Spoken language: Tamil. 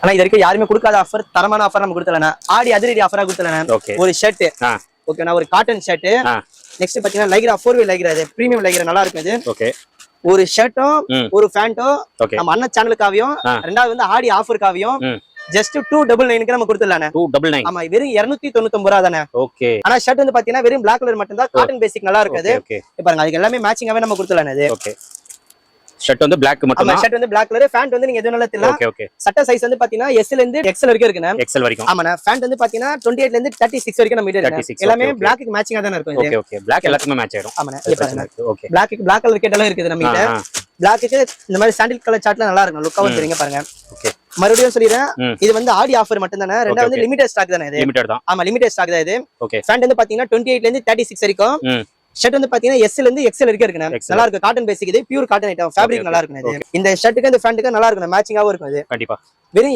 ஆனா இது வரைக்கும் யாருமே கொடுக்காத ஆஃபர், தரமான ஆஃபர் நம்ம கொடுத்தலண்ணா. ஆடி அதிரடி ஆஃபரா கொடுத்தலண்ணா. ஒரு ஷர்ட் ஓகேண்ணா, ஒரு காட்டன் ஷர்ட். நெக்ஸ்ட் பாத்தீங்கன்னா லைக்ரா 4V லைக்ரா, இது பிரீமியம் லைக்ரா, நல்லா இருக்கும் இது. ஓகே, ஒரு ஷர்ட்டும் ஒரு பேண்ட்டும் நம்ம அண்ணன் சேனலுக்காவையும், ரெண்டாவது வந்து ஆடி ஆஃபருக்காவையும் ஜஸ்ட் 299க்கு நம்ம கொடுத்துடலாம். 299. ஆமா, வெறும் 299 ரூபா தானே. ஓகே. ஆனா ஷர்ட் வந்து பாத்தீங்கன்னா வெறும் பிளாக் கலர் மட்டும் தான், காட்டன் பேசிக் நல்லா இருக்குது. பாருங்க, அதுக்கு எல்லாமே மேட்சிங்காவே நம்ம கொடுத்துடலாம் இது. ஓகே, ஷர்ட் வந்து Black மட்டும் தான். ஷர்ட் வந்து Black கலர், பேண்ட் வந்து நீங்க எதுனால தெரியல. Okay okay. சட்டை சைஸ் வந்து பாத்தீங்கன்னா S ல இருந்து XL வரைக்கும் இருக்குண்ணா. XL வரைக்கும். ஆமாண்ணா. பேண்ட் வந்து பாத்தீங்கன்னா 28 ல இருந்து 36 வரைக்கும் நம்ம இருக்கு. எல்லாமே Black க்கு மேட்சிங்கா தான இருக்கும் இது. Okay okay. Black எல்லாத்துக்குமே மேட்ச் ஆயிடும். ஆமாண்ணா. ஓகே. Black கலர் கேட்டலாம் இருக்குது நம்ம கிட்ட. Black க்கு இந்த மாதிரி சாண்டில் கலர் சார்ட்ல நல்லா இருக்கும். லுக்காவும் தெரியுங்க பாருங்க. ஓகே. மறுபடியும் சொல்லிறேன், இது வந்து ஆடி ஆஃபர் மட்டும் தானே. ரெண்டாவது வந்து லிமிடெட் ஸ்டாக் தானே இது. லிமிடெட் தான். ஆமா, லிமிடெட் ஸ்டாக் தான் இது. ஓகே. பேண்ட் வந்து பாத்தீங்கன்னா 28 ல இருந்து 36 வரைக்கும். ஷர்ட் வந்து பாத்தீங்கன்னா S ல இருந்து XL வரைக்கும் இருக்குண்ணா. நல்லா இருக்கு, காட்டன் பேசிக், இது பியூர் காட்டன் ஐட்டம், ஃபேப்ரிக் நல்லா இருக்கும் இது. இந்த ஷர்ட்டுக்கு இந்த பேண்ட்டுக்கு நல்லா இருக்கும், மேட்சிங்காவும் இருக்கும் இது. கண்டிப்பா. வெறும்